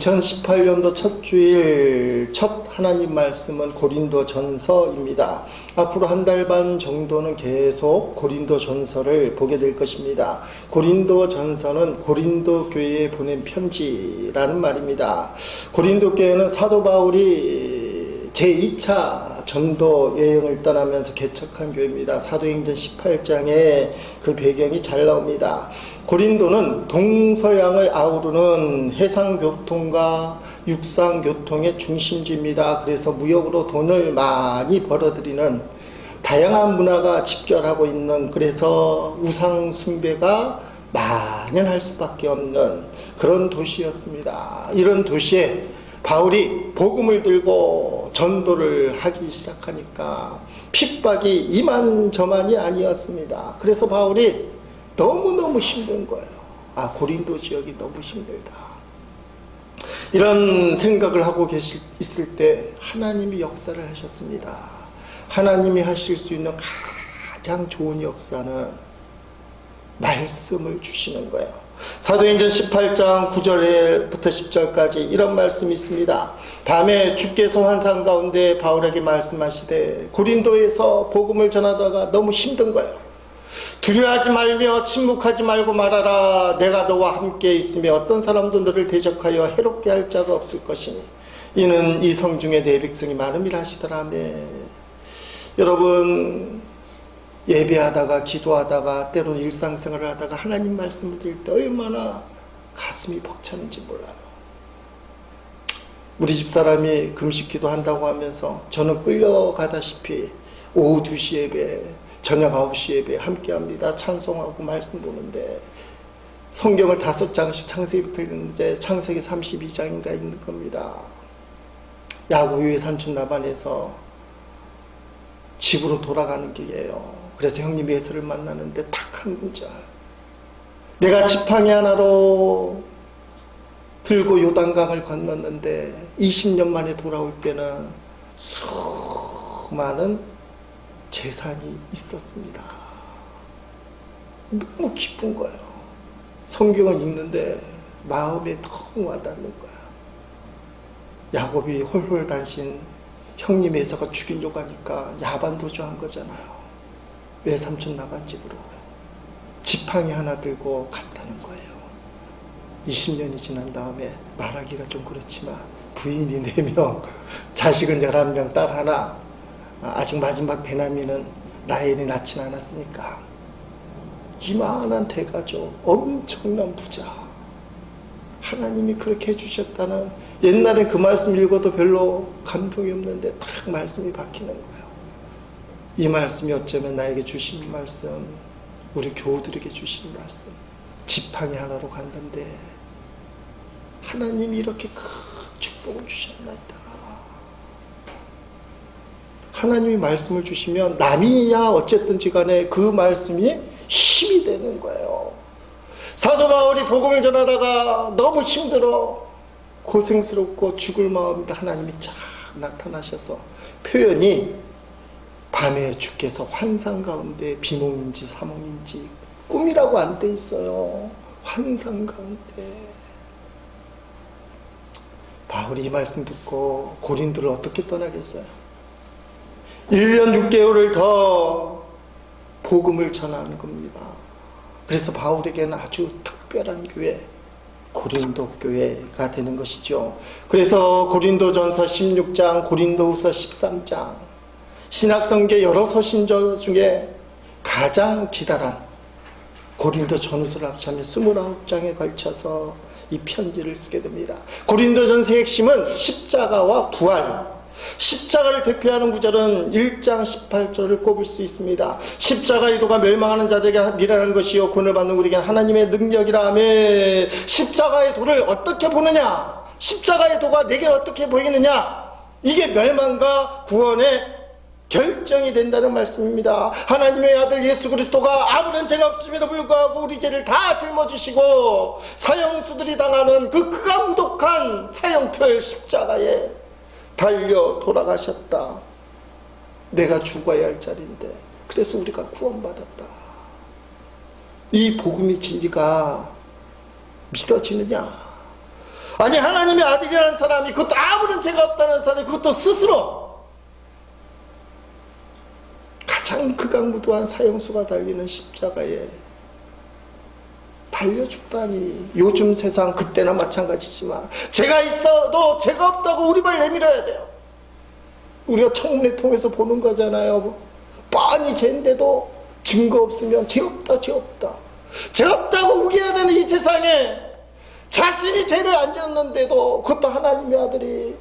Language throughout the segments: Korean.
2018년도 첫 주일 첫 하나님 말씀은 고린도전서입니다. 앞으로 한 달 반 정도는 계속 고린도전서를 보게 될 것입니다. 고린도전서는 고린도 교회에 보낸 편지라는 말입니다. 고린도 교회는 사도 바울이 제2차 전도 여행을 떠나면서 개척한 교회입니다. 사도행전 18장에 그 배경이 잘 나옵니다. 고린도는 동서양을 아우르는 해상교통과 육상교통의 중심지입니다. 그래서 무역으로 돈을 많이 벌어들이는 다양한 문화가 집결하고 있는, 그래서 우상 숭배가 만연할 수밖에 없는 그런 도시였습니다. 이런 도시에 바울이 복음을 들고 전도를 하기 시작하니까 핍박이 이만저만이 아니었습니다. 그래서 바울이 너무너무 힘든 거예요. 아, 고린도 지역이 너무 힘들다. 이런 생각을 하고 있을 때 하나님이 역사를 하셨습니다. 하나님이 하실 수 있는 가장 좋은 역사는 말씀을 주시는 거예요. 사도행전 18장 9절부터 10절까지 이런 말씀이 있습니다. 밤에 주께서 환상 가운데 바울에게 말씀하시되 고린도에서 복음을 전하다가 너무 힘든 거예요. 두려워하지 말며 침묵하지 말고 말하라. 내가 너와 함께 있으며 어떤 사람도 너를 대적하여 해롭게 할 자가 없을 것이니 이는 이 성 중에 내 백성이 많음이라 하시더라며. 여러분, 예배하다가 기도하다가 때로는 일상생활을 하다가 하나님 말씀을 들을 때 얼마나 가슴이 벅차는지 몰라요. 우리 집사람이 금식 기도한다고 하면서 저는 끌려가다시피 오후 2시 예배, 저녁 9시 예배 함께합니다. 찬송하고 말씀 보는데 성경을 5장씩 창세기부터 읽는데 창세기 32장인가 읽는 겁니다. 야곱이 산촌 나반에서 집으로 돌아가는 길이에요. 그래서 형님 예수를 만나는데 딱 한 문자. 내가 지팡이 하나로 들고 요단강을 건넜는데 20년 만에 돌아올 때는 수많은 재산이 있었습니다. 너무 기쁜 거예요. 성경을 읽는데 마음에 너무 와닿는 거예요. 야곱이 홀홀단신 형님 에서가 죽이려고 하니까 야반도주한 거잖아요. 외삼촌 나반집으로 지팡이 하나 들고 갔다는 거예요. 20년이 지난 다음에 말하기가 좀 그렇지만 부인이 4명, 자식은 11명, 딸 하나, 아직 마지막 배남이는 라헬이 낳진 않았으니까 이만한 대가족, 엄청난 부자. 하나님이 그렇게 해주셨다는, 옛날에 그 말씀 읽어도 별로 감동이 없는데 딱 말씀이 박히는 거예요. 이 말씀이 어쩌면 나에게 주신 말씀, 우리 교우들에게 주신 말씀. 지팡이 하나로 갔는데 하나님이 이렇게 큰 축복을 주셨나이다. 하나님이 말씀을 주시면 남이야 어쨌든지 간에 그 말씀이 힘이 되는 거예요. 사도 바울이 복음을 전하다가 너무 힘들어 고생스럽고 죽을 마음인데 하나님이 쫙 나타나셔서, 표현이 밤에 주께서 환상 가운데 비몽인지 사몽인지 꿈이라고 안 돼 있어요. 환상 가운데. 바울이 이 말씀 듣고 고린도를 어떻게 떠나겠어요? 1년 6개월을 더 복음을 전하는 겁니다. 그래서 바울에게는 아주 특별한 교회, 고린도 교회가 되는 것이죠. 그래서 고린도전서 16장, 고린도후서 13장, 신약성경 여러 서신서 중에 가장 기다란 고린도 전후서를 합치면 29장에 걸쳐서 이 편지를 쓰게 됩니다. 고린도전서의 핵심은 십자가와 부활, 십자가를 대표하는 구절은 1장 18절을 꼽을 수 있습니다. 십자가의 도가 멸망하는 자들에게 미련한 것이요 구원을 받는 우리에게 하나님의 능력이라 하며, 십자가의 도를 어떻게 보느냐, 십자가의 도가 내게 어떻게 보이느냐, 이게 멸망과 구원의 결정이 된다는 말씀입니다. 하나님의 아들 예수 그리스도가 아무런 죄가 없음에도 불구하고 우리 죄를 다 짊어지시고 사형수들이 당하는 그 극악무독한 사형틀 십자가에 달려 돌아가셨다. 내가 죽어야 할 자리인데 그래서 우리가 구원받았다. 이 복음의 진리가 믿어지느냐? 아니 하나님의 아들이라는 사람이, 그것도 아무런 죄가 없다는 사람이, 그것도 스스로 가장 극악무도한 사형수가 달리는 십자가에 달려 죽다니. 요즘 세상 그때나 마찬가지지만 죄가 있어도 죄가 없다고 우리말 내밀어야 돼요. 우리가 청문회 통해서 보는 거잖아요. 뻔히 죄인데도 증거 없으면 죄 없다, 죄 없다. 죄 없다고 우겨야 되는 이 세상에 자신이 죄를 안 지었는데도 그것도 하나님의 아들이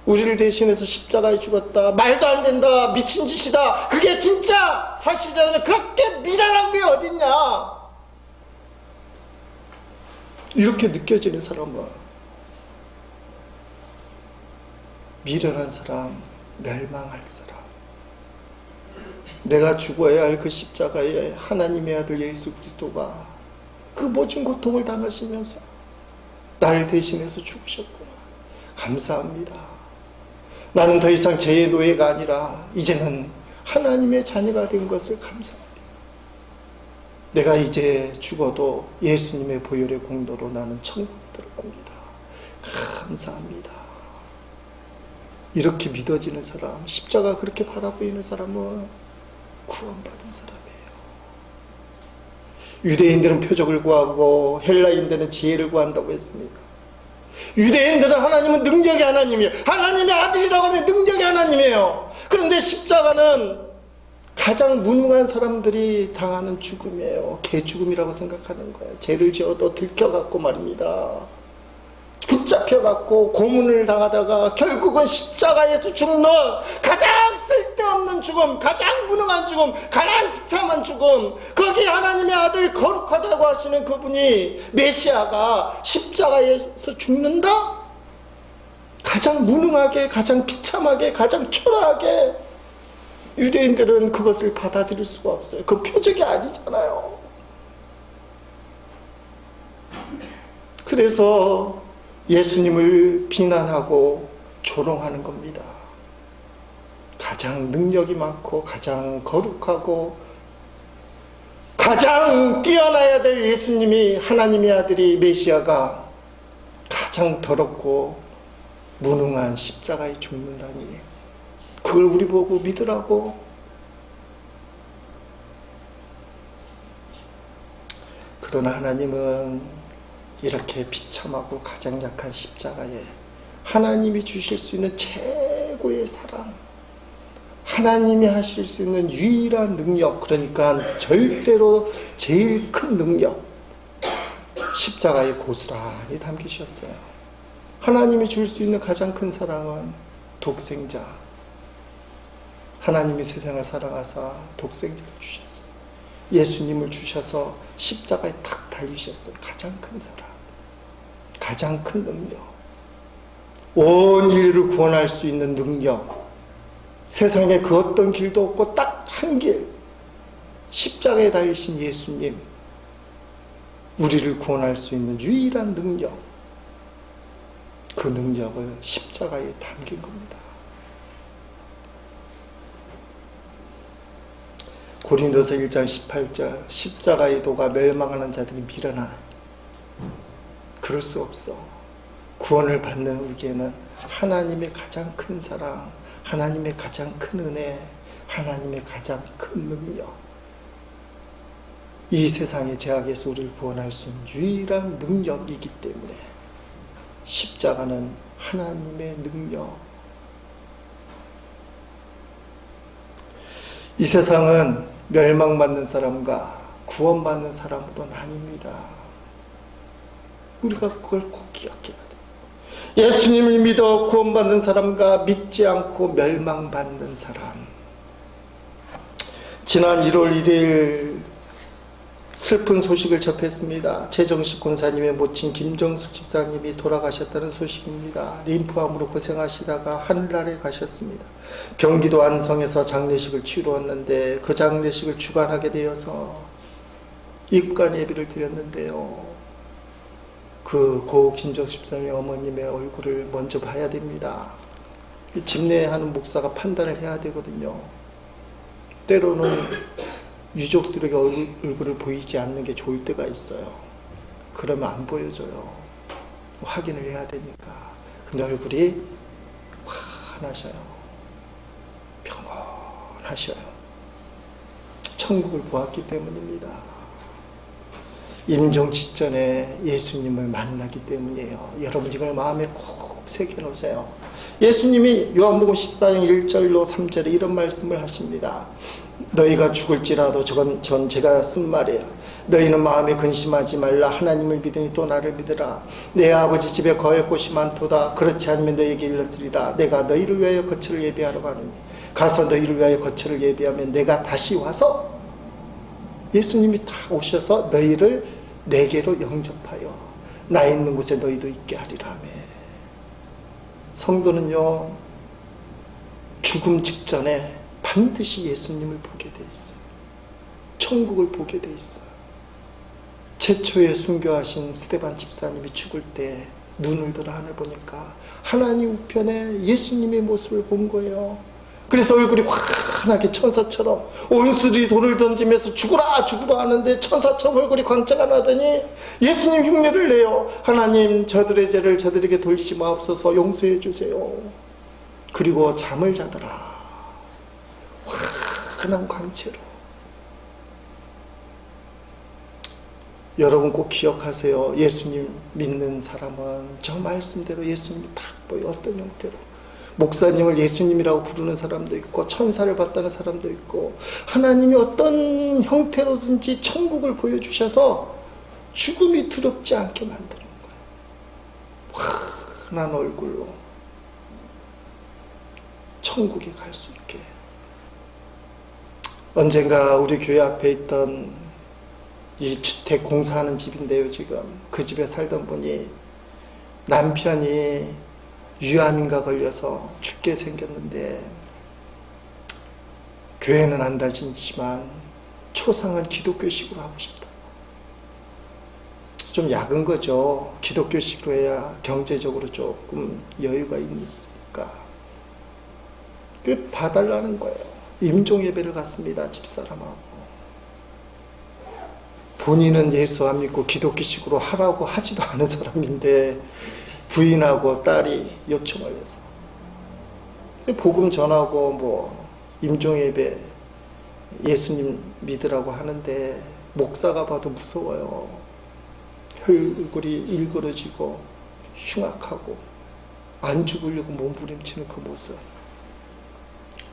우리를 대신해서 십자가에 죽었다. 말도 안 된다. 미친 짓이다. 그게 진짜 사실이라면 그렇게 미련한 게 어딨냐. 이렇게 느껴지는 사람은 미련한 사람, 멸망할 사람. 내가 죽어야 할 그 십자가에 하나님의 아들 예수 그리스도가 그 모진 고통을 당하시면서 나를 대신해서 죽으셨구나. 감사합니다. 나는 더 이상 죄의 노예가 아니라 이제는 하나님의 자녀가 된 것을 감사합니다. 내가 이제 죽어도 예수님의 보혈의 공로로 나는 천국에 들어갑니다. 감사합니다. 이렇게 믿어지는 사람, 십자가 그렇게 바라보이는 사람은 구원받은 사람이에요. 유대인들은 표적을 구하고 헬라인들은 지혜를 구한다고 했습니다. 유대인들은 하나님은 능력의 하나님이에요. 하나님의 아들이라고 하면 능력의 하나님이에요. 그런데 십자가는 가장 무능한 사람들이 당하는 죽음이에요. 개죽음이라고 생각하는 거예요. 죄를 지어도 들켜갖고 말입니다. 붙잡혀갖고 고문을 당하다가 결국은 십자가에서 죽는 가장 쓸데없는 죽음, 가장 무능한 죽음, 가장 비참한 죽음. 거기 하나님의 아들 거룩하다고 하시는 그분이, 메시아가 십자가에서 죽는다? 가장 무능하게, 가장 비참하게, 가장 초라하게. 유대인들은 그것을 받아들일 수가 없어요. 그 표적이 아니잖아요. 그래서 예수님을 비난하고 조롱하는 겁니다. 가장 능력이 많고 가장 거룩하고 가장 뛰어나야 될 예수님이, 하나님의 아들이, 메시아가 가장 더럽고 무능한 십자가에 죽는다니, 그걸 우리 보고 믿으라고? 그러나 하나님은 이렇게 비참하고 가장 약한 십자가에 하나님이 주실 수 있는 최고의 사랑, 하나님이 하실 수 있는 유일한 능력, 그러니까 절대로 제일 큰 능력, 십자가에 고스란히 담기셨어요. 하나님이 줄 수 있는 가장 큰 사랑은 독생자. 하나님이 세상을 사랑하사 독생자를 주셨어요. 예수님을 주셔서 십자가에 탁 달리셨어요. 가장 큰 사랑, 가장 큰 능력, 온 인류를 구원할 수 있는 능력. 세상에 그 어떤 길도 없고 딱 한 길, 십자가에 달리신 예수님, 우리를 구원할 수 있는 유일한 능력, 그 능력을 십자가에 담긴 겁니다. 고린도서 1장 18절, 십자가의 도가 멸망하는 자들이 미련하나. 그럴 수 없어. 구원을 받는 우리에게는 하나님의 가장 큰 사랑, 하나님의 가장 큰 은혜, 하나님의 가장 큰 능력, 이 세상의 죄악에서 우리를 구원할 수 있는 유일한 능력이기 때문에 십자가는 하나님의 능력. 이 세상은 멸망받는 사람과 구원받는 사람으로 나뉩니다. 우리가 그걸 꼭 기억해야 돼요. 예수님을 믿어 구원받는 사람과 믿지 않고 멸망받는 사람. 지난 1월 1일 슬픈 소식을 접했습니다. 최정식 권사님의 모친 김정숙 집사님이 돌아가셨다는 소식입니다. 림프암으로 고생하시다가 하늘나라에 가셨습니다. 경기도 안성에서 장례식을 치루었는데 그 장례식을 주관하게 되어서 입관 예비를 드렸는데요. 그 고 김정숙 집사님의 어머님의 얼굴을 먼저 봐야 됩니다. 집례하는 목사가 판단을 해야 되거든요. 때로는 유족들에게 얼굴을 보이지 않는 게 좋을 때가 있어요. 그러면 안 보여줘요. 확인을 해야 되니까. 근데 얼굴이 환하셔요. 평온하셔요. 천국을 보았기 때문입니다. 임종 직전에 예수님을 만나기 때문이에요. 여러분 이걸 마음에 꼭 새겨놓으세요. 예수님이 요한복음 14장 1절로 3절에 이런 말씀을 하십니다. 너희가 죽을지라도 전 제가 쓴 말이에요. 너희는 마음에 근심하지 말라. 하나님을 믿으니 또 나를 믿으라. 내 아버지 집에 거할 곳이 많도다. 그렇지 않으면 너희에게 일렀으리라. 내가 너희를 위하여 거처를 예비하러 가느니 가서 너희를 위하여 거처를 예비하면 내가 다시 와서, 예수님이 다 오셔서 너희를 내게로 영접하여 나 있는 곳에 너희도 있게 하리라 하며. 성도는요, 죽음 직전에 반드시 예수님을 보게 돼 있어요. 천국을 보게 돼 있어요. 최초에 순교하신 스데반 집사님이 죽을 때 눈을 들어 하늘 보니까 하나님 우편에 예수님의 모습을 본 거예요. 그래서 얼굴이 환하게 천사처럼, 온수들이 돌을 던지면서 죽으라 죽으라 하는데 천사처럼 얼굴이 광채가 나더니 예수님 흉내를 내요. 하나님, 저들의 죄를 저들에게 돌리지 마옵소서. 용서해 주세요. 그리고 잠을 자더라. 환한 광채로. 여러분 꼭 기억하세요. 예수님 믿는 사람은 저 말씀대로 예수님이 딱 보여. 어떤 형태로. 목사님을 예수님이라고 부르는 사람도 있고, 천사를 봤다는 사람도 있고, 하나님이 어떤 형태로든지 천국을 보여주셔서 죽음이 두렵지 않게 만드는 거예요. 환한 얼굴로 천국에 갈 수 있게. 언젠가 우리 교회 앞에 있던 이 주택 공사하는 집인데요, 지금 그 집에 살던 분이 남편이 유암인가 걸려서 죽게 생겼는데, 교회는 안 다니지만 초상은 기독교식으로 하고 싶다. 좀 약은 거죠. 기독교식으로 해야 경제적으로 조금 여유가 있으니까. 그 봐달라는 거예요. 임종 예배를 갔습니다, 집사람하고. 본인은 예수 안 믿고 기독교식으로 하라고 하지도 않은 사람인데 부인하고 딸이 요청을 해서 복음 전하고 뭐 임종예배 예수님 믿으라고 하는데, 목사가 봐도 무서워요. 얼굴이 일그러지고 흉악하고 안 죽으려고 몸부림치는 그 모습.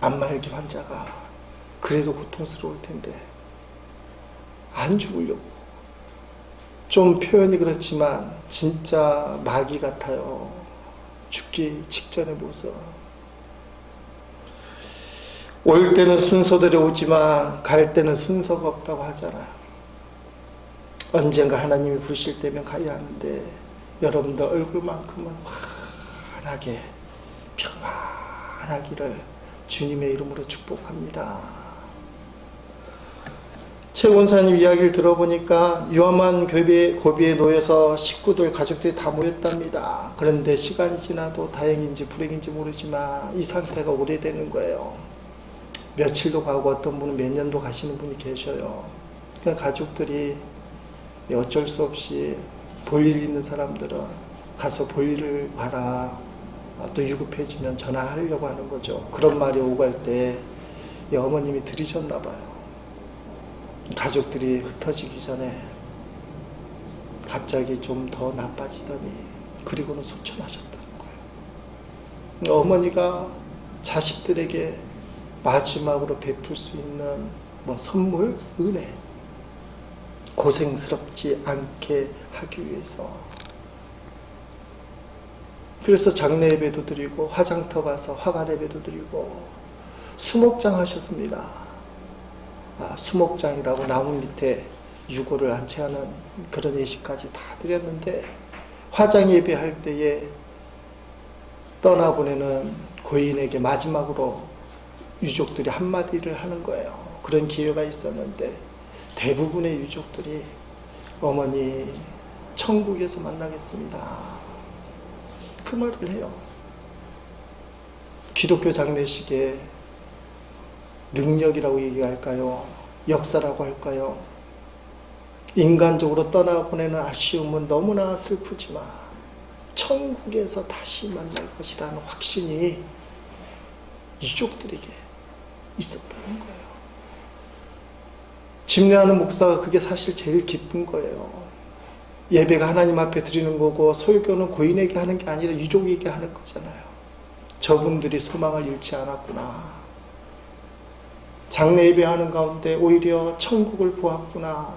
안말기 환자가 그래도 고통스러울 텐데 안 죽으려고. 좀 표현이 그렇지만 진짜 마귀 같아요. 죽기 직전의 모습. 올 때는 순서대로 오지만 갈 때는 순서가 없다고 하잖아요. 언젠가 하나님이 부르실 때면 가야 하는데, 여러분들 얼굴만큼은 환하게 평안하기를 주님의 이름으로 축복합니다. 최 원사님 이야기를 들어보니까 위험한 고비에 놓여서 식구들, 가족들이 다 모였답니다. 그런데 시간이 지나도 다행인지 불행인지 모르지만 이 상태가 오래되는 거예요. 며칠도 가고 어떤 분은 몇 년도 가시는 분이 계셔요. 그러니까 가족들이 어쩔 수 없이 볼일 있는 사람들은 가서 볼일을 봐라. 또 유급해지면 전화하려고 하는 거죠. 그런 말이 오갈 때 어머님이 들으셨나 봐요. 가족들이 흩어지기 전에 갑자기 좀 더 나빠지더니 그리고는 소천하셨다는 거예요. 어머니가 자식들에게 마지막으로 베풀 수 있는 선물, 은혜, 고생스럽지 않게 하기 위해서. 그래서 장례 예배도 드리고 화장터 가서 화관 예배도 드리고 수목장 하셨습니다. 수목장이라고 나무 밑에 유골을 안치하는 그런 예식까지 다 드렸는데, 화장 예배할 때에 떠나보내는 고인에게 마지막으로 유족들이 한마디를 하는 거예요. 그런 기회가 있었는데 대부분의 유족들이 어머니 천국에서 만나겠습니다, 그 말을 해요. 기독교 장례식의 능력이라고 얘기할까요? 역사라고 할까요? 인간적으로 떠나보내는 아쉬움은 너무나 슬프지만 천국에서 다시 만날 것이라는 확신이 유족들에게 있었다는 거예요. 집례하는 목사가 그게 사실 제일 기쁜 거예요. 예배가 하나님 앞에 드리는 거고 설교는 고인에게 하는 게 아니라 유족에게 하는 거잖아요. 저분들이 소망을 잃지 않았구나. 장례 예배하는 가운데 오히려 천국을 보았구나.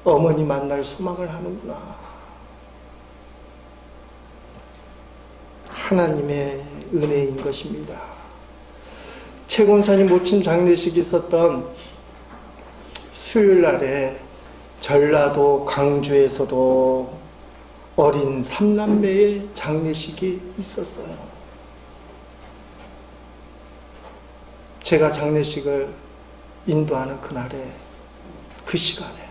어머니 만날 소망을 하는구나. 하나님의 은혜인 것입니다. 최곤사님 모친 장례식이 있었던 수요일 날에 전라도 광주에서도 어린 삼남매의 장례식이 있었어요. 제가 장례식을 인도하는 그날에 그 시간에,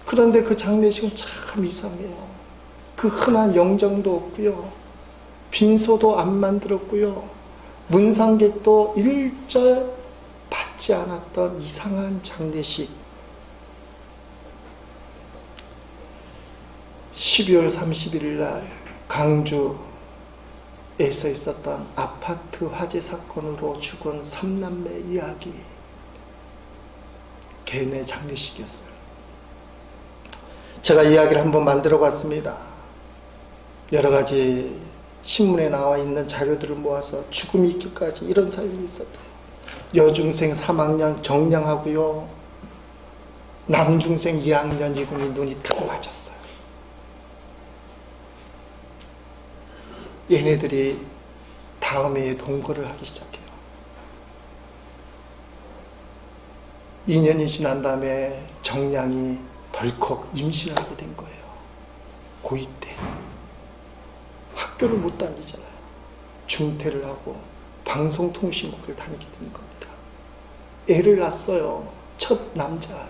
그런데 그 장례식은 참 이상해요. 그 흔한 영정도 없고요, 빈소도 안 만들었고요, 문상객도 일절 받지 않았던 이상한 장례식. 12월 31일 날 강주에서 있었던 아파트 화재 사건으로 죽은 삼남매 이야기, 개인의 장례식이었어요. 제가 이야기를 한번 만들어 봤습니다. 여러 가지 신문에 나와 있는 자료들을 모아서 죽음이 있기까지 이런 사연이 있었대요. 여중생 3학년 정량하고요, 남중생 2학년 이군이 눈이 딱 맞았어요. 얘네들이 다음 해에 동거를 하기 시작해요. 2년이 지난 다음에 정량이 덜컥 임신하게 된 거예요. 고2 때. 학교를 못 다니잖아요. 중퇴를 하고 방송통신국을 다니게 된 겁니다. 애를 낳았어요. 첫 남자아이.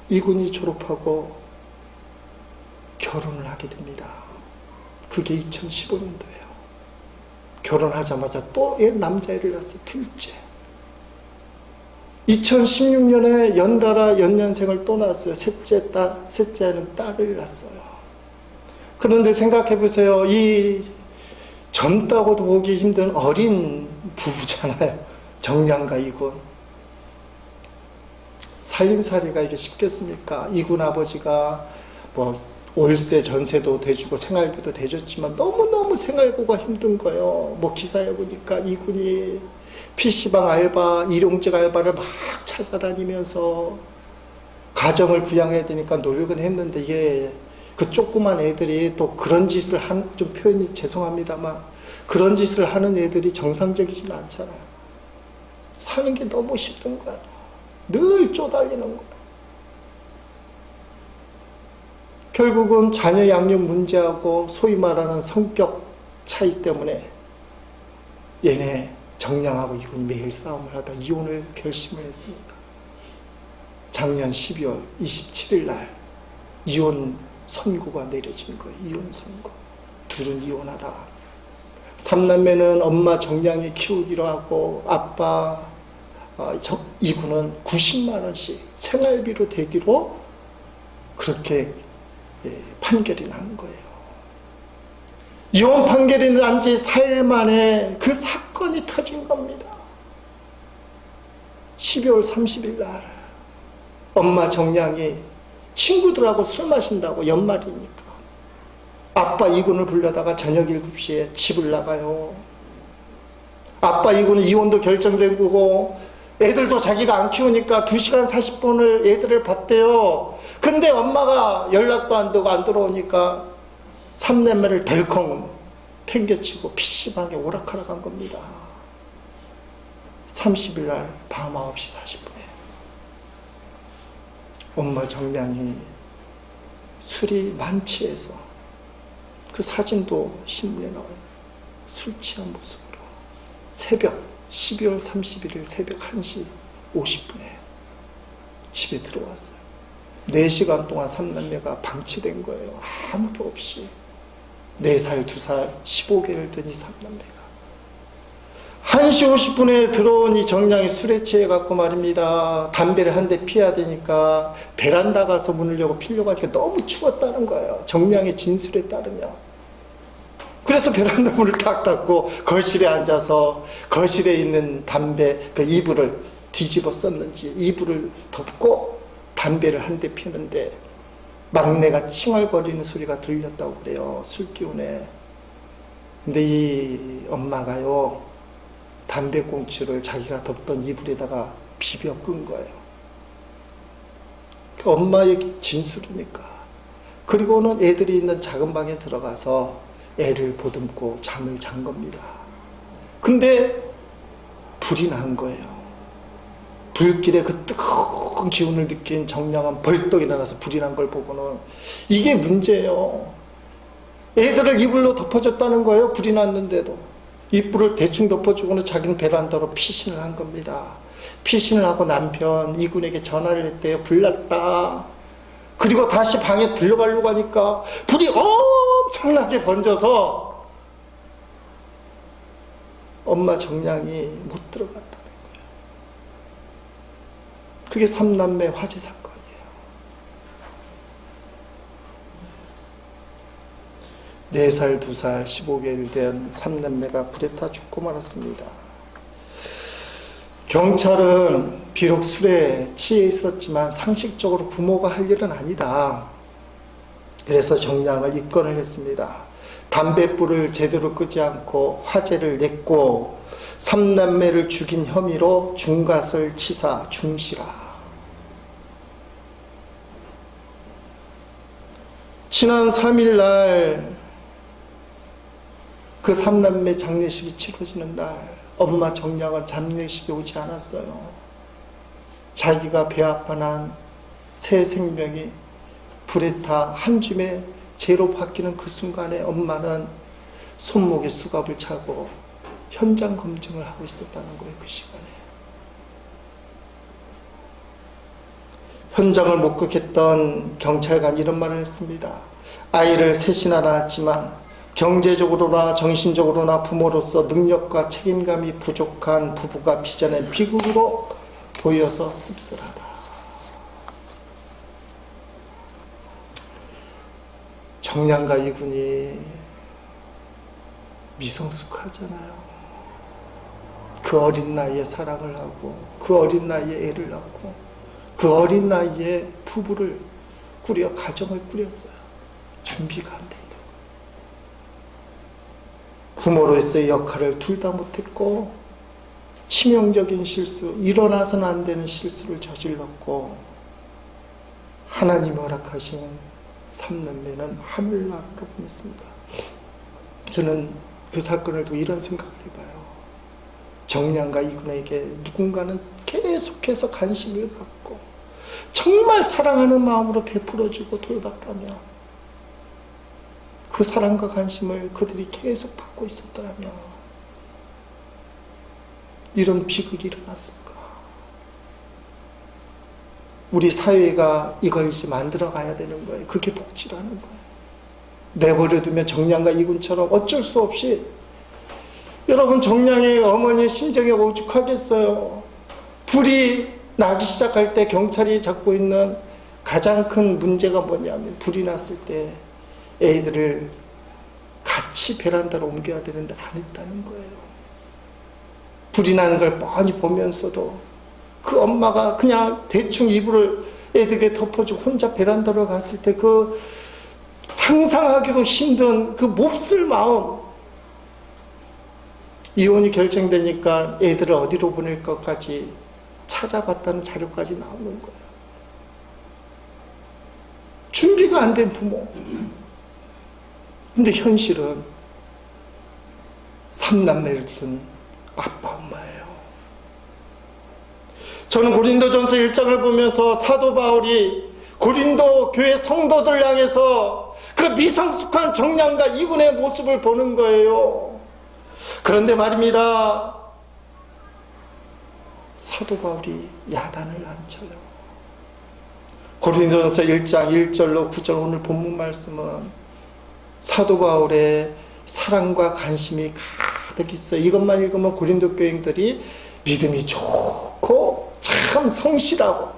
이군이 졸업하고 결혼을 하게 됩니다. 그게 2015년도예요. 결혼하자마자 또 남자애를 낳았어요. 둘째. 2016년에 연달아 연년생을 또 낳았어요. 셋째는 딸을 낳았어요. 그런데 생각해 보세요. 이 젊다고도 보기 힘든 어린 부부잖아요. 정량과 이군. 살림살이가 이게 쉽겠습니까? 이군 아버지가 뭐 월세 전세도 대주고 생활비도 대줬지만 너무너무 생활고가 힘든 거예요. 뭐 기사에 보니까 이군이 PC방 알바, 일용직 알바를 막 찾아다니면서 가정을 부양해야 되니까 노력은 했는데, 이게 그 조그만 애들이 또 그런 짓을 좀 표현이 죄송합니다만, 그런 짓을 하는 애들이 정상적이지는 않잖아요. 사는 게 너무 힘든 거야. 늘 쪼달리는 거야. 결국은 자녀 양육 문제하고 소위 말하는 성격 차이 때문에 얘네 정량하고 이군 매일 싸움을 하다 이혼을 결심을 했습니다. 작년 12월 27일 날 이혼 선고가 내려진 거예요. 이혼 선고. 둘은 이혼하라. 삼남매는 엄마 정량이 키우기로 하고 아빠 이군은 90만 원씩 생활비로 대기로 그렇게 판결이 난 거예요. 이혼 판결이 난 지 4일 만에 그 사건이 터진 겁니다. 12월 30일 날 엄마 정량이 친구들하고 술 마신다고, 연말이니까 아빠 이군을 불러다가 저녁 7시에 집을 나가요. 아빠 이군은 이혼도 결정된 거고 애들도 자기가 안 키우니까 2시간 40분을 애들을 봤대요. 근데 엄마가 연락도 안 되고 안 들어오니까 삼남매를 덜컹 팽개치고 PC방에 오락하러 간 겁니다. 30일 날 밤 9시 40분에 엄마 정량이 술이 만취해서, 그 사진도 신문에 나와요. 술 취한 모습으로 새벽 12월 31일 새벽 1시 50분에 집에 들어왔어요. 4시간 동안 삼남매가 방치된 거예요. 아무도 없이. 4살, 2살, 15개월 된 이 삼남매가 1시 50분에 들어온 이 정량이 술에 취해갖고 말입니다. 담배를 한 대 피워야 되니까 베란다 가서 문을 열고 피려고 하니까 너무 추웠다는 거예요. 정량의 진술에 따르면. 그래서 베란다 문을 딱 닫고 거실에 앉아서 거실에 있는 담배 그 이불을 뒤집어 썼는지 이불을 덮고 담배를 한 대 피우는데 막내가 칭얼거리는 소리가 들렸다고 그래요. 술 기운에. 근데 이 엄마가요, 담배꽁초를 자기가 덮던 이불에다가 비벼 끈 거예요. 그 엄마의 진술이니까. 그리고는 애들이 있는 작은 방에 들어가서 애를 보듬고 잠을 잔 겁니다. 근데 불이 난 거예요. 불길에 그 뜨거운 기운을 느낀 정량은 벌떡 일어나서 불이 난 걸 보고는 이게 문제예요. 애들을 이불로 덮어줬다는 거예요. 불이 났는데도. 이불을 대충 덮어주고는 자기는 베란다로 피신을 한 겁니다. 피신을 하고 남편 이군에게 전화를 했대요. 불났다. 그리고 다시 방에 들어가려고 하니까 불이 엄청나게 번져서 엄마 정량이 못 들어갔다는 거예요. 그게 삼남매 화재 사건이에요. 4살, 2살, 15개월 된 삼남매가 불에 타 죽고 말았습니다. 경찰은 비록 술에 취해 있었지만 상식적으로 부모가 할 일은 아니다. 그래서 정량을 입건을 했습니다. 담뱃불을 제대로 끄지 않고 화재를 냈고 삼남매를 죽인 혐의로 중과설 치사 중시라. 지난 3일 날 그 삼남매 장례식이 치러지는 날 엄마 정량은 장례식에 오지 않았어요. 자기가 배 아파 난 새 생명이 불에 타 한 줌의 재로 바뀌는 그 순간에 엄마는 손목에 수갑을 차고 현장 검증을 하고 있었다는 거예요. 그 시간에. 현장을 목격했던 경찰관이 이런 말을 했습니다. 아이를 셋이나 낳았지만 경제적으로나 정신적으로나 부모로서 능력과 책임감이 부족한 부부가 빚어낸 비극으로 보여서 씁쓸하다. 정량과 이군이 미성숙하잖아요. 그 어린 나이에 사랑을 하고 그 어린 나이에 애를 낳고 그 어린 나이에 부부를 꾸려 가정을 꾸렸어요. 준비가 안 된다. 부모로서의 역할을 둘 다 못했고 치명적인 실수, 일어나서는 안 되는 실수를 저질렀고 하나님 허락하시는 삼남매는 하늘나라로 보냈습니다. 저는 그 사건을 두고 이런 생각을 해봐요. 정량과 이군에게 누군가는 계속해서 관심을 갖고 정말 사랑하는 마음으로 베풀어주고 돌봤다며 그 사랑과 관심을 그들이 계속 받고 있었더라면 이런 비극이 일어났을까? 우리 사회가 이걸 이제 만들어 가야 되는 거예요. 그게 복지라는 거예요. 내버려두면 정량과 이군처럼 어쩔 수 없이 여러분 정량의 어머니의 심정이 오죽하겠어요. 불이 나기 시작할 때 경찰이 잡고 있는 가장 큰 문제가 뭐냐면 불이 났을 때 애들을 같이 베란다로 옮겨야 되는데 안 했다는 거예요. 불이 나는 걸 뻔히 보면서도 그 엄마가 그냥 대충 이불을 애들에게 덮어주고 혼자 베란다로 갔을 때 그 상상하기도 힘든 그 몹쓸 마음. 이혼이 결정되니까 애들을 어디로 보낼 것까지 찾아봤다는 자료까지 나오는 거예요. 준비가 안 된 부모. 근데 현실은 삼남매를 둔 아빠 엄마예요. 저는 고린도전서 1장을 보면서 사도 바울이 고린도 교회 성도들 향해서 그 미성숙한 정량과 이군의 모습을 보는 거예요. 그런데 말입니다. 사도 바울이 야단을 안 쳐요. 고린도전서 1장 1절로 9절 오늘 본문 말씀은 사도 바울의 사랑과 관심이 가득 있어요. 이것만 읽으면 고린도 교인들이 믿음이 좋고 참 성실하고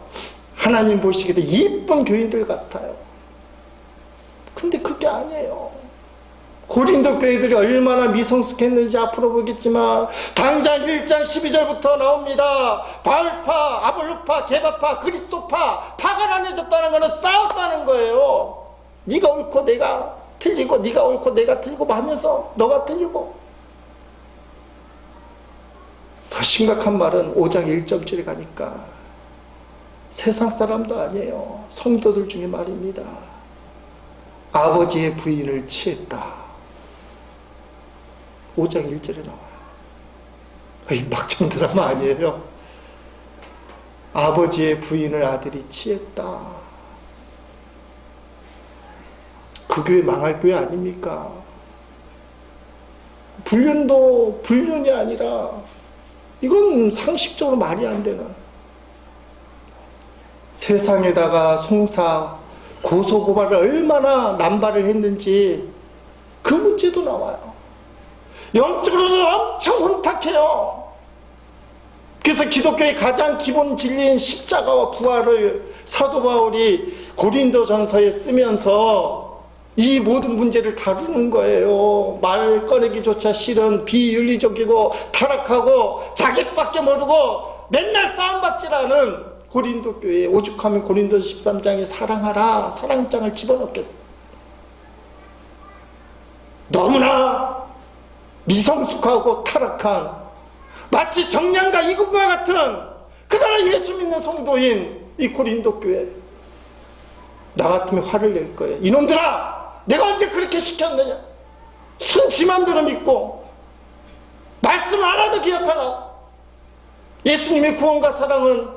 하나님 보시기에도 이쁜 교인들 같아요. 근데 그게 아니에요. 고린도 교회들이 얼마나 미성숙했는지 앞으로 보겠지만 당장 1장 12절부터 나옵니다. 바울파, 아볼로파, 게바파, 그리스도파, 파가 나뉘어졌다는 것은 싸웠다는 거예요. 네가 옳고 내가 틀리고 네가 옳고 내가 틀리고 하면서 너가 틀리고. 더 심각한 말은 5장 1절에 가니까 세상 사람도 아니에요. 성도들 중에 말입니다. 아버지의 부인을 취했다. 5장 1절에 나와요. 이 막장 드라마 아니에요. 아버지의 부인을 아들이 취했다. 그 교회 망할 교회 아닙니까? 불륜도 불륜이 아니라 이건 상식적으로 말이 안 되는, 세상에다가 송사 고소고발을 얼마나 남발을 했는지 그 문제도 나와요. 영적으로는 엄청 혼탁해요. 그래서 기독교의 가장 기본 진리인 십자가와 부활을 사도 바울이 고린도전서에 쓰면서 이 모든 문제를 다루는 거예요. 말 꺼내기조차 싫은 비윤리적이고 타락하고 자객밖에 모르고 맨날 싸움받지라는 고린도 교회에 오죽하면 고린도서 13장에 사랑하라 사랑장을 집어넣겠어. 너무나 미성숙하고 타락한, 마치 정량과 이국과 같은 그러나 예수 믿는 성도인 이 고린도 교회, 나 같으면 화를 낼 거예요. 이놈들아, 내가 언제 그렇게 시켰느냐? 순지 맘대로 믿고 말씀 하나도 기억하나? 예수님의 구원과 사랑은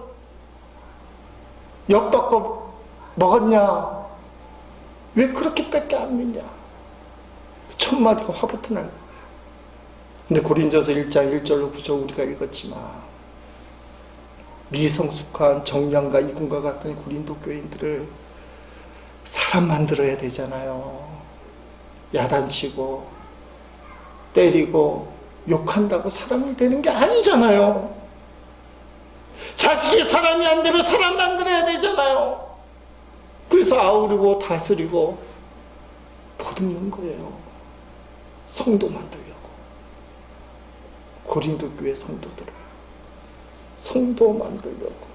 엿바꿔 먹었냐? 왜 그렇게 밖에 안 믿냐? 천마디가 화부터 날 거예요. 근데 고린도서 1장 1절로 9절 우리가 읽었지만 미성숙한 정량과 이군과 같은 고린도 교인들을 사람 만들어야 되잖아요. 야단치고 때리고 욕한다고 사람이 되는 게 아니잖아요. 자식이 사람이 안 되면 사람 만들어야 되잖아요. 그래서 아우르고 다스리고 보듬는 거예요. 성도 만들려고. 고린도 교회 성도들을 성도 만들려고.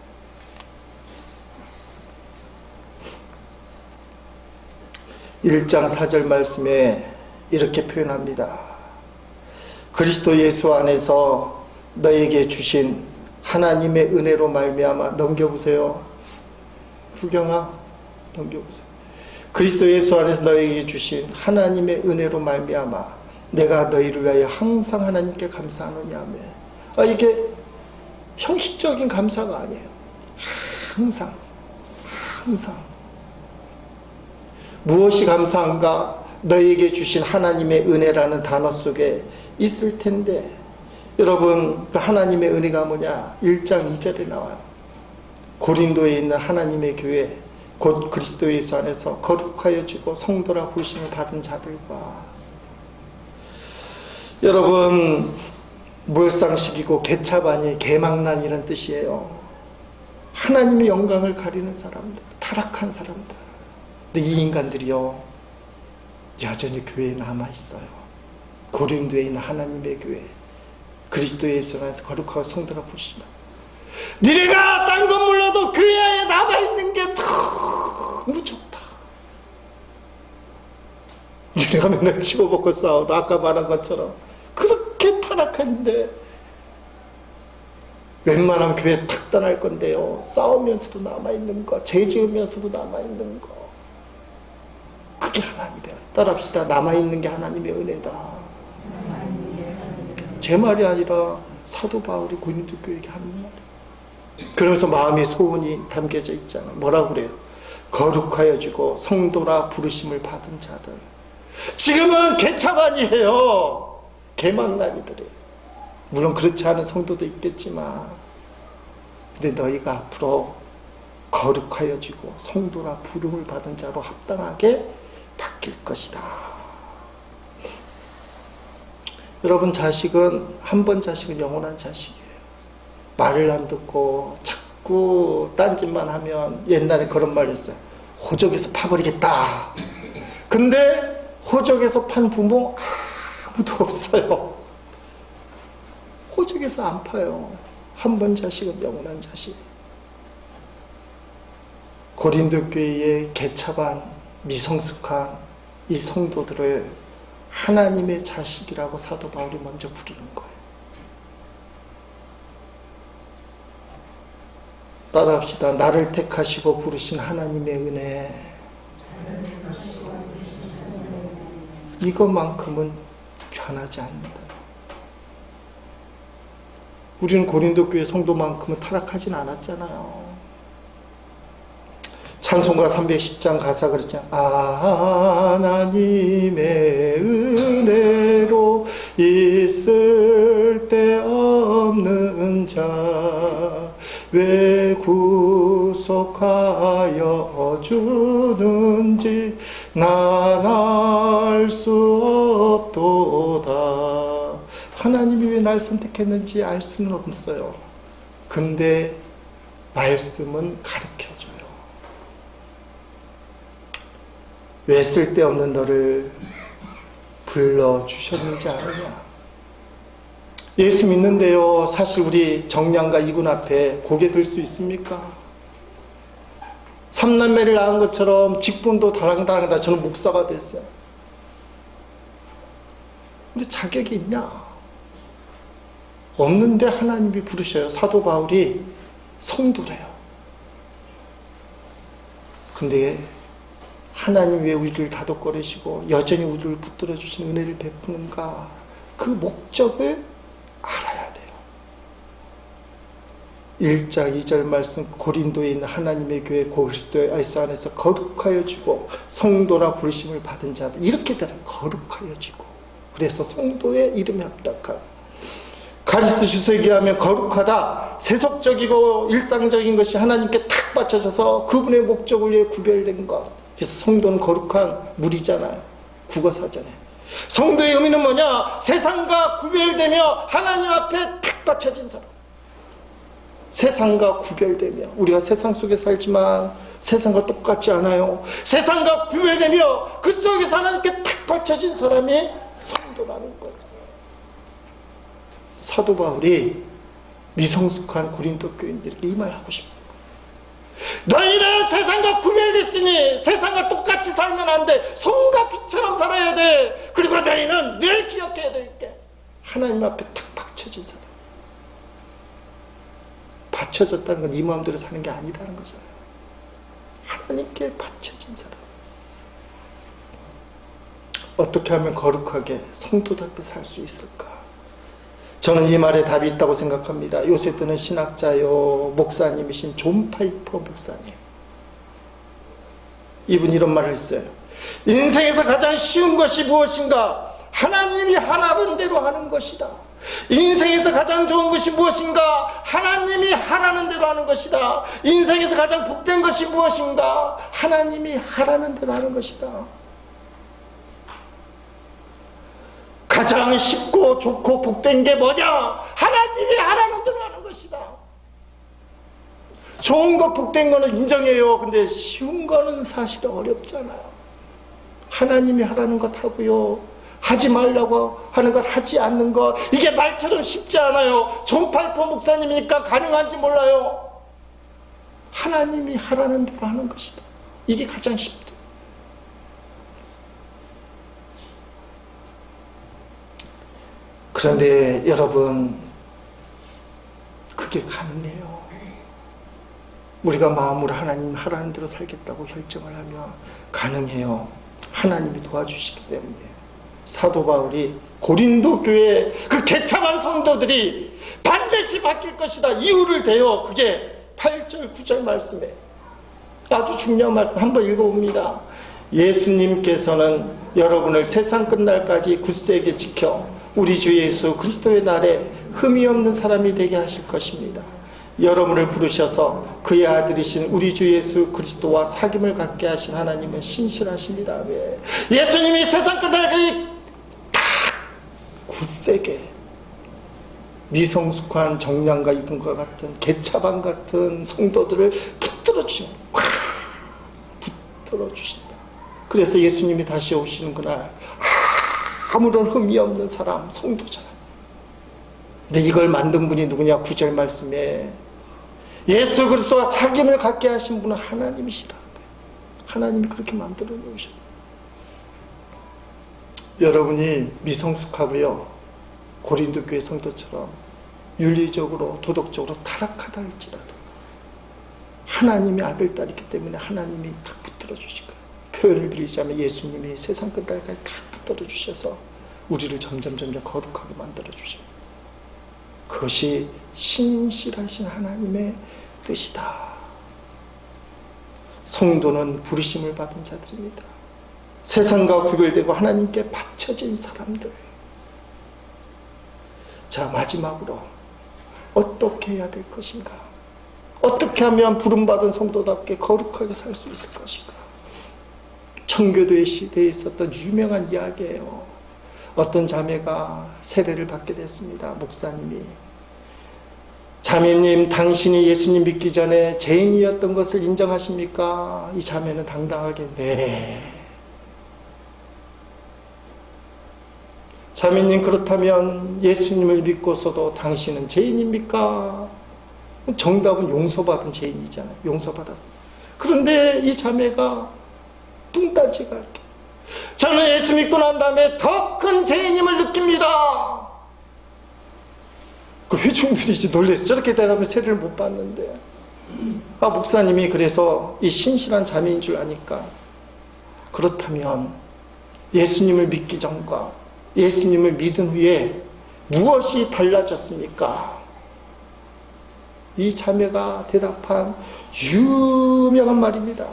(1장 4절) 말씀에 이렇게 표현합니다. 그리스도 예수 안에서 너에게 주신 하나님의 은혜로 말미암아. 넘겨보세요. 구경아, 넘겨보세요. 그리스도 예수 안에서 너에게 주신 하나님의 은혜로 말미암아 내가 너희를 위하여 항상 하나님께 감사하느냐며. 이게 형식적인 감사가 아니에요. 항상 무엇이 감사한가? 너희에게 주신 하나님의 은혜라는 단어 속에 있을 텐데, 여러분 그 하나님의 은혜가 뭐냐? 1장 2절에 나와요. 고린도에 있는 하나님의 교회 곧 그리스도 예수 안에서 거룩하여지고 성도라 부르심을 받은 자들과. 여러분 몰상식이고 개차반이 개망난이란 뜻이에요. 하나님의 영광을 가리는 사람들, 타락한 사람들. 근데 이 인간들이요 여전히 교회에 남아있어요. 고린도에 있는 하나님의 교회 그리스도 예수 안에서 거룩하고 성도라 부르시면, 니네가 딴 건 몰라도 교회에 남아있는 게 너무 좋다. 니네가 맨날 집어먹고 싸워도 아까 말한 것처럼 그렇게 타락한데 웬만하면 교회 탁 떠날 건데요, 싸우면서도 남아있는 거, 죄 지으면서도 남아있는 거, 그게 하나님이에요. 따라합시다. 남아있는 게 하나님의 은혜다. 제 말이 아니라 사도 바울이 고린도 교회에게 하는 말이에요. 그러면서 마음의 소원이 담겨져 있잖아요. 뭐라고 그래요? 거룩하여지고 성도라 부르심을 받은 자들. 지금은 개차반이에요. 개망난이들이에요. 물론 그렇지 않은 성도도 있겠지만, 근데 너희가 앞으로 거룩하여지고 성도라 부름을 받은 자로 합당하게 바뀔 것이다. 여러분, 한 번 자식은 영원한 자식이에요. 말을 안 듣고 자꾸 딴짓만 하면 옛날에 그런 말 했어요. 호적에서 파버리겠다. 근데 호적에서 판 부모 아무도 없어요. 호적에서 안 파요. 한 번 자식은 영원한 자식. 고린도 교회의 개차반 미성숙한 이 성도들을 하나님의 자식이라고 사도 바울이 먼저 부르는 거예요. 따라합시다. 나를 택하시고 부르신 하나님의 은혜, 이것만큼은 변하지 않는다. 우리는 고린도 교회 성도만큼은 타락하진 않았잖아요. 찬송가 310장 가사 그랬잖아요. 하나님의 은혜로 있을 데 없는 자 왜 구속하여 주는지 난 알 수 없도다. 하나님이 왜 날 선택했는지 알 수는 없어요. 근데 말씀은 가르쳐줘요. 왜 쓸데없는 너를 불러주셨는지 아느냐. 예수 믿는데요, 사실 우리 정량과 이군 앞에 고개 들 수 있습니까? 삼남매를 낳은 것처럼 직분도 다랑다랑하다. 저는 목사가 됐어요. 근데 자격이 있냐? 없는데 하나님이 부르셔요. 사도 바울이 성도래요. 근데 하나님 왜 우리를 다독거리시고 여전히 우리를 붙들어 주신 은혜를 베푸는가? 그 목적을 알아야 돼요. 1장 2절 말씀, 고린도에 있는 하나님의 교회 그리스도 예수 안에서 거룩하여 지고 성도라 부르심을 받은 자들, 이렇게 되라. 거룩하여 지고. 그래서 성도의 이름에 합당한, 가리스 주석에 의하면 거룩하다, 세속적이고 일상적인 것이 하나님께 탁 받쳐져서 그분의 목적을 위해 구별된 것. 그래서 성도는 거룩한 물이잖아요, 국어사전에. 성도의 의미는 뭐냐? 세상과 구별되며 하나님 앞에 탁 받쳐진 사람. 세상과 구별되며, 우리가 세상 속에 살지만 세상과 똑같지 않아요. 세상과 구별되며 그 속에서 하나님께 탁 받쳐진 사람이 성도라는 거예요. 사도 바울이 미성숙한 고린도 교인들에게 이 말 하고 싶어요. 너희는 세상과 구별됐으니 세상과 똑같이 살면 안 돼. 소금과 빛처럼 살아야 돼. 그리고 너희는 늘 기억해야 될 게, 하나님 앞에 탁 받쳐진 사람. 받쳐졌다는 건 네 마음대로 사는 게 아니라는 거잖아요. 하나님께 받쳐진 사람. 어떻게 하면 거룩하게 성도답게 살 수 있을까? 저는 이 말에 답이 있다고 생각합니다. 요새 뜨는 신학자요, 목사님이신 존 파이퍼 목사님. 이분이 이런 말을 했어요. 인생에서 가장 쉬운 것이 무엇인가? 하나님이 하라는 대로 하는 것이다. 인생에서 가장 좋은 것이 무엇인가? 하나님이 하라는 대로 하는 것이다. 인생에서 가장 복된 것이 무엇인가? 하나님이 하라는 대로 하는 것이다. 가장 쉽고 좋고 복된 게 뭐냐? 하나님이 하라는 대로 하는 것이다. 좋은 거 복된 거는 인정해요. 근데 쉬운 거는 사실 어렵잖아요. 하나님이 하라는 것 하고요, 하지 말라고 하는 것 하지 않는 것, 이게 말처럼 쉽지 않아요. 존 파이퍼 목사님이니까 가능한지 몰라요. 하나님이 하라는 대로 하는 것이다. 이게 가장 쉽다. 그런데 여러분, 그게 가능해요. 우리가 마음으로 하나님 하라는 대로 살겠다고 결정을 하면 가능해요. 하나님이 도와주시기 때문에. 사도 바울이 고린도 교회 그 개참한 성도들이 반드시 바뀔 것이다 이유를 대요. 그게 8절 9절 말씀에 아주 중요한 말씀 한번 읽어봅니다. 예수님께서는 여러분을 세상 끝날까지 굳세게 지켜 우리 주 예수 그리스도의 날에 흠이 없는 사람이 되게 하실 것입니다. 여러분을 부르셔서 그의 아들이신 우리 주 예수 그리스도와 사귐을 갖게 하신 하나님은 신실하십니다. 왜? 예수님이 세상 끝날까지 다 굳세게 미성숙한 정량과 이근과 같은 개차반 같은 성도들을 붙들어 주신다. 붙들어 주신다. 그래서 예수님이 다시 오시는 그날 아무런 흠이 없는 사람, 성도잖아. 근데 이걸 만든 분이 누구냐? 9절 말씀에 예수 그리스도와 사귐을 갖게 하신 분은 하나님이시다. 하나님이 그렇게 만들어 놓으셨다. 여러분이 미성숙하고요, 고린도 교회 성도처럼 윤리적으로 도덕적으로 타락하다 할지라도 하나님의 아들 딸이기 때문에 하나님이 딱 붙들어 주실 거예요. 표현을 빌리자면 예수님이 세상 끝날까지 다 붙들어 주셔서 우리를 점점 거룩하게 만들어 주셔요. 그것이 신실하신 하나님의 뜻이다. 성도는 부르심을 받은 자들입니다. 세상과 구별되고 하나님께 바쳐진 사람들. 자, 마지막으로 어떻게 해야 될 것인가? 어떻게 하면 부름받은 성도답게 거룩하게 살 수 있을 것인가? 청교도의 시대에 있었던 유명한 이야기예요. 어떤 자매가 세례를 받게 됐습니다. 목사님이, 자매님, 당신이 예수님 믿기 전에 죄인이었던 것을 인정하십니까? 이 자매는 당당하게 네. 자매님, 그렇다면 예수님을 믿고서도 당신은 죄인입니까? 정답은 용서받은 죄인이잖아요. 용서받았습니다. 그런데 이 자매가 뚱따지가 이렇게, 저는 예수 믿고 난 다음에 더 큰 죄인임을 느낍니다. 그 회중들이 이제 놀래서 저렇게 대답하면 세례를 못 받는데, 목사님이 그래서 이 신실한 자매인 줄 아니까, 그렇다면 예수님을 믿기 전과 예수님을 믿은 후에 무엇이 달라졌습니까? 이 자매가 대답한 유명한 말입니다.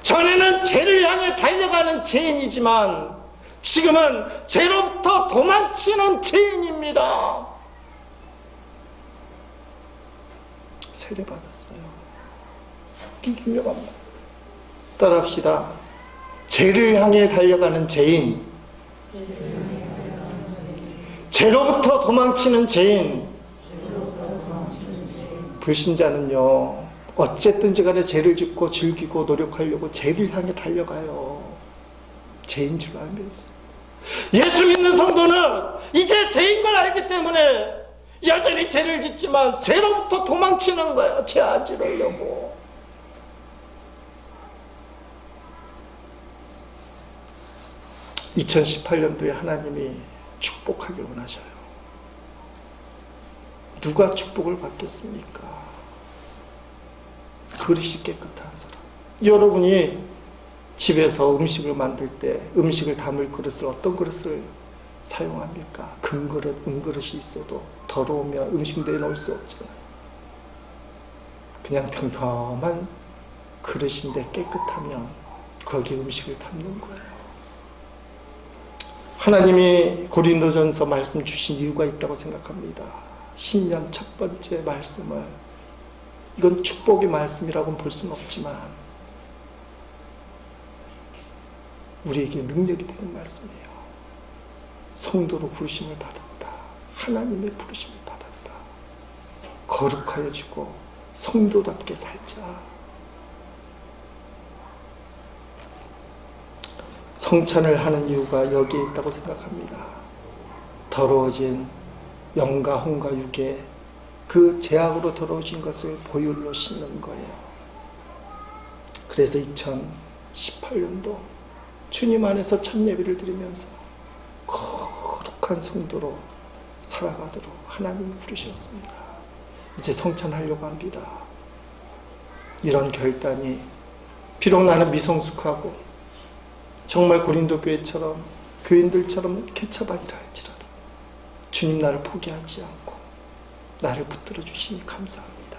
전에는 죄를 향해 달려가는 죄인이지만 지금은 죄로부터 도망치는 죄인입니다. 세례받았어요. 이 유명한 말. 따라합시다. 죄를 향해 달려가는 죄인, 죄로부터 도망치는 죄인. 불신자는요, 어쨌든지 간에 죄를 짓고 즐기고 노력하려고 죄를 향해 달려가요. 죄인 줄 알면서. 예수 믿는 성도는 이제 죄인 걸 알기 때문에 여전히 죄를 짓지만 죄로부터 도망치는 거예요. 죄 안 지르려고. (2018년도에) 하나님이 축복하길 원하셔요. 누가 축복을 받겠습니까? 그릇이 깨끗한 사람. 여러분이 집에서 음식을 만들 때 음식을 담을 그릇을 어떤 그릇을 사용합니까? 금그릇, 은그릇이 있어도 더러우면 음식 내놓을 수 없잖아요. 그냥 평평한 그릇인데 깨끗하면 거기에 음식을 담는 거예요. 하나님이 고린도전서 말씀 주신 이유가 있다고 생각합니다. 신년 첫 번째 말씀을, 이건 축복의 말씀이라고는 볼 수는 없지만 우리에게 능력이 되는 말씀이에요. 성도로 부르심을 받았다. 하나님의 부르심을 받았다. 거룩하여지고 성도답게 살자. 성찬을 하는 이유가 여기에 있다고 생각합니다. 더러워진 영과 혼과 육에 그 죄악으로 더러워진 것을 보혈로 씻는 거예요. 그래서 2018년도 주님 안에서 첫 예배를 드리면서 거룩한 성도로 살아가도록 하나님이 부르셨습니다. 이제 성찬하려고 합니다. 이런 결단이, 비록 나는 미성숙하고 정말 고린도 교회처럼, 교인들처럼 개차반이라 할지라도 주님 나를 포기하지 않고 나를 붙들어 주시니 감사합니다.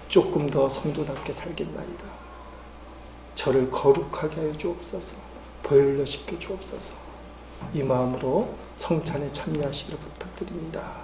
조금 더 성도답게 살겠나이다. 저를 거룩하게 하여 주옵소서. 보혈로 씻겨 주옵소서. 이 마음으로 성찬에 참여하시기를 부탁드립니다.